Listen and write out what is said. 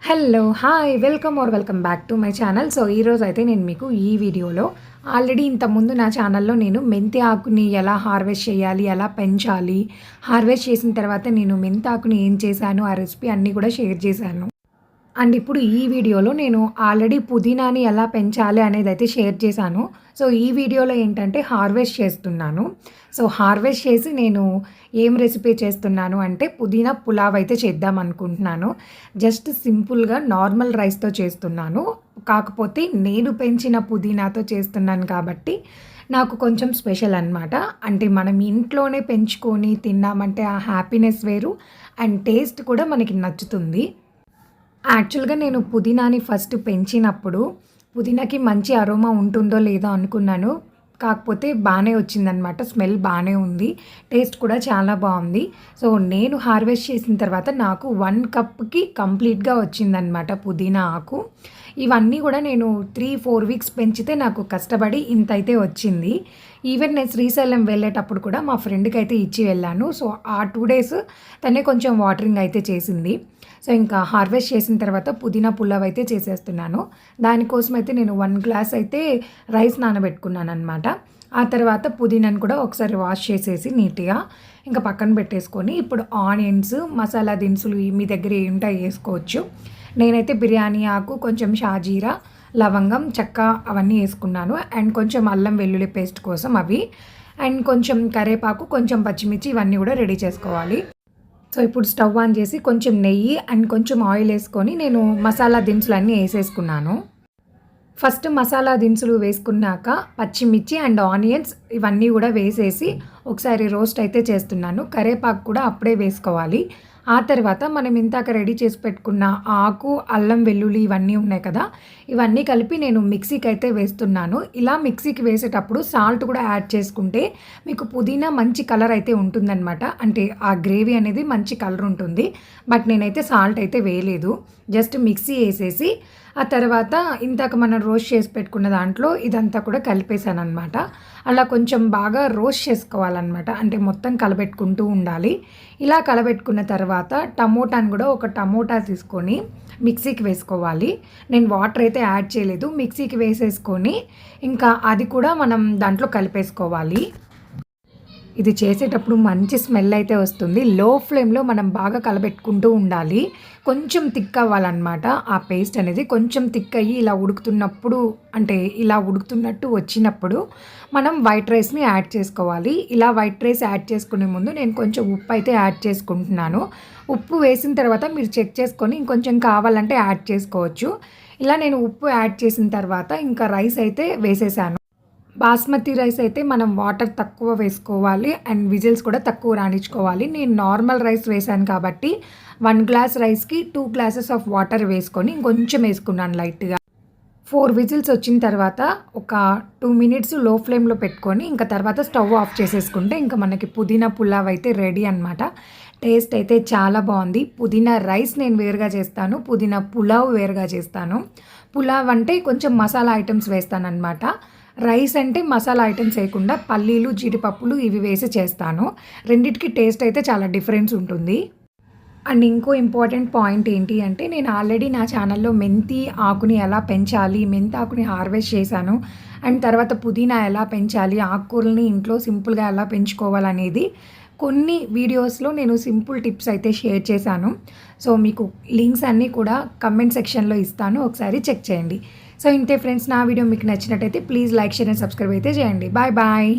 Hello! Hi! Welcome back to my channel. So, ఈరోజు అయితే నేను మీకు ఈ వీడియోలో ఆల్రెడీ ఇంతకుముందు నా ఛానల్‌లో నేను మెంతి ఆకుని ఎలా హార్వెస్ట్ చేయాలి, ఎలా పెంచాలి, హార్వెస్ట్ చేసిన తర్వాత నేను మెంతి ఆకుని ఏం చేశాను, ఆ రెసిపీ అన్నీ కూడా షేర్ చేశాను. అండ్ ఇప్పుడు ఈ వీడియోలో నేను ఆల్రెడీ పుదీనాని ఎలా పెంచాలి అనేదైతే షేర్ చేశాను. సో, ఈ వీడియోలో ఏంటంటే హార్వెస్ట్ చేస్తున్నాను. సో, హార్వెస్ట్ చేసి నేను ఏం రెసిపీ చేస్తున్నాను అంటే పుదీనా పులావ్ అయితే చేద్దాం అనుకుంటున్నాను. జస్ట్ సింపుల్‌గా నార్మల్ రైస్‌తో చేస్తున్నాను. కాకపోతే నేను పెంచిన పుదీనాతో చేస్తున్నాను కాబట్టి నాకు కొంచెం స్పెషల్ అనమాట. అంటే మనం ఇంట్లోనే పెంచుకొని తిన్నామంటే ఆ హ్యాపీనెస్ వేరు అండ్ టేస్ట్ కూడా మనకి నచ్చుతుంది. యాక్చువల్‌గా నేను పుదీనాని ఫస్ట్ పెంచినప్పుడు, పుదీనాకి మంచి అరోమా ఉంటుందో లేదో అనుకున్నాను. కాకపోతే బానే వచ్చిందనమాట. స్మెల్ బానే ఉంది. టేస్ట్ కూడా చాలా బావుంది. సో, నేను హార్వెస్ట్ చేసిన తర్వాత నాకు 1 కప్‌కి కంప్లీట్‌గా వచ్చిందనమాట పుదీనా ఆకు. ఇవన్నీ కూడా నేను 3, 4 వీక్స్ పెంచితే నాకు కష్టపడి ఇంతైతే వచ్చింది. ఈవెన్ నేను శ్రీశైలం వెళ్ళేటప్పుడు కూడా మా ఫ్రెండ్‌కైతే ఇచ్చి వెళ్ళాను. సో, ఆ 2 డేస్ తనే కొంచెం వాటరింగ్ అయితే చేసింది. సో, ఇంకా హార్వెస్ట్ చేసిన తర్వాత పుదీనా పులావ్ అయితే చేసేస్తున్నాను. దానికోసం అయితే నేను 1 గ్లాస్ అయితే రైస్ నానబెట్టుకున్నాననమాట. ఆ తర్వాత పుదీనాను కూడా ఒకసారి వాష్ చేసేసి నీట్‌గా ఇంకా పక్కన పెట్టేసుకొని, ఇప్పుడు ఆనియన్స్, మసాలా దినుసులు మీ దగ్గర ఏంటో వేసుకోవచ్చు. నేనైతే బిర్యానీ ఆకు, కొంచెం షాజీరా, లవంగం, చెక్క అవన్నీ వేసుకున్నాను. అండ్ కొంచెం అల్లం వెల్లుల్లి పేస్ట్ కోసం అవి, అండ్ కొంచెం కరివేపాకు, కొంచెం పచ్చిమిర్చి ఇవన్నీ కూడా రెడీ చేసుకోవాలి. సో, ఇప్పుడు స్టవ్ ఆన్ చేసి కొంచెం నెయ్యి అండ్ కొంచెం ఆయిల్ వేసుకొని నేను మసాలా దినుసులన్నీ వేసేసుకున్నాను. ఫస్ట్ మసాలా దినుసులు వేసుకున్నాక పచ్చిమిర్చి అండ్ ఆనియన్స్ ఇవన్నీ కూడా వేసేసి ఒకసారి రోస్ట్ అయితే చేస్తున్నాను. కరివేపాకు కూడా అప్పుడే వేసుకోవాలి. ఆ తర్వాత మనం ఇందాక రెడీ చేసి పెట్టుకున్న ఆకు, అల్లం వెల్లుల్లి ఇవన్నీ ఉన్నాయి కదా, ఇవన్నీ కలిపి నేను మిక్సీకి అయితే వేస్తున్నాను. ఇలా మిక్సీకి వేసేటప్పుడు సాల్ట్ కూడా యాడ్ చేసుకుంటే మీకు పుదీనా మంచి కలర్ అయితే ఉంటుందన్నమాట. అంటే ఆ గ్రేవీ అనేది మంచి కలర్ ఉంటుంది. బట్ నేనైతే సాల్ట్ అయితే వేయలేదు. జస్ట్ మిక్సీ వేసేసి ఆ తర్వాత ఇందాక మనం రోస్ట్ చేసి పెట్టుకున్న దాంట్లో ఇదంతా కూడా కలిపేసాను అనమాట. అలా కొంచెం బాగా రోస్ట్ చేసుకోవాలన్నమాట. అంటే మొత్తం కలబెట్టుకుంటూ ఉండాలి. ఇలా కలబెట్టుకున్న తర్వాత టమోటాను కూడా ఒక టమోటా తీసుకొని మిక్సీకి వేసుకోవాలి. నేను వాటర్ అయితే యాడ్ చేయలేదు. మిక్సీకి వేసేసుకొని ఇంకా అది కూడా మనం దాంట్లో కలిపేసుకోవాలి. ఇది చేసేటప్పుడు మంచి స్మెల్ అయితే వస్తుంది. లో ఫ్లేమ్‌లో మనం బాగా కలబెట్టుకుంటూ ఉండాలి. కొంచెం థిక్ అవ్వాలన్నమాట. ఆ పేస్ట్ అనేది కొంచెం థిక్ అయ్యి ఇలా ఉడుకుతున్నప్పుడు, అంటే ఇలా ఉడుకుతున్నట్టు వచ్చినప్పుడు మనం వైట్ రైస్‌ని యాడ్ చేసుకోవాలి. ఇలా వైట్ రైస్ యాడ్ చేసుకునే ముందు నేను కొంచెం ఉప్పు అయితే యాడ్ చేసుకుంటున్నాను. ఉప్పు వేసిన తర్వాత మీరు చెక్ చేసుకొని ఇంకొంచెం కావాలంటే యాడ్ చేసుకోవచ్చు. ఇలా నేను ఉప్పు యాడ్ చేసిన తర్వాత ఇంకా రైస్ అయితే వేసేసాను. బాస్మతి రైస్ అయితే మనం వాటర్ తక్కువ వేసుకోవాలి అండ్ విజిల్స్ కూడా తక్కువ రానిచ్చుకోవాలి. నేను నార్మల్ రైస్ వేసాను కాబట్టి 1 గ్లాస్ రైస్‌కి 2 గ్లాసెస్ ఆఫ్ వాటర్ వేసుకొని ఇంకొంచెం వేసుకున్నాను లైట్‌గా. 4 విజిల్స్ వచ్చిన తర్వాత ఒక 2 మినిట్స్ లో ఫ్లేమ్‌లో పెట్టుకొని ఇంకా తర్వాత స్టవ్ ఆఫ్ చేసేసుకుంటే ఇంకా మనకి పుదీనా పులావ్ అయితే రెడీ అనమాట. టేస్ట్ అయితే చాలా బాగుంది. పుదీనా రైస్ నేను వేరుగా చేస్తాను. పుదీనా పులావ్ వేరుగా చేస్తాను. పులావ్ అంటే కొంచెం మసాలా ఐటమ్స్ వేస్తానన్నమాట. రైస్ అంటే మసాలా ఐటమ్స్ వేయకుండా పల్లీలు, జీడిపప్పులు ఇవి వేసి చేస్తాను. రెండిటికి టేస్ట్ అయితే చాలా డిఫరెన్స్ ఉంటుంది. అండ్ ఇంకో ఇంపార్టెంట్ పాయింట్ ఏంటి అంటే నేను ఆల్రెడీ నా ఛానల్‌లో మెంతి ఆకుని ఎలా పెంచాలి, మెంతి ఆకుని హార్వెస్ట్ చేశాను. అండ్ తర్వాత పుదీనా ఎలా పెంచాలి, ఆకుకూరలని ఇంట్లో సింపుల్‌గా ఎలా పెంచుకోవాలనేది కొన్ని వీడియోస్‌లో నేను సింపుల్ టిప్స్ అయితే షేర్ చేశాను. సో, మీకు లింక్స్ అన్నీ కూడా కమెంట్ సెక్షన్‌లో ఇస్తాను. ఒకసారి చెక్ చేయండి. సో, ఇంతే ఫ్రెండ్స్, నా వీడియో మీకు నచ్చినట్టయితే please like, share and subscribe అయితే చేయండి. Bye bye.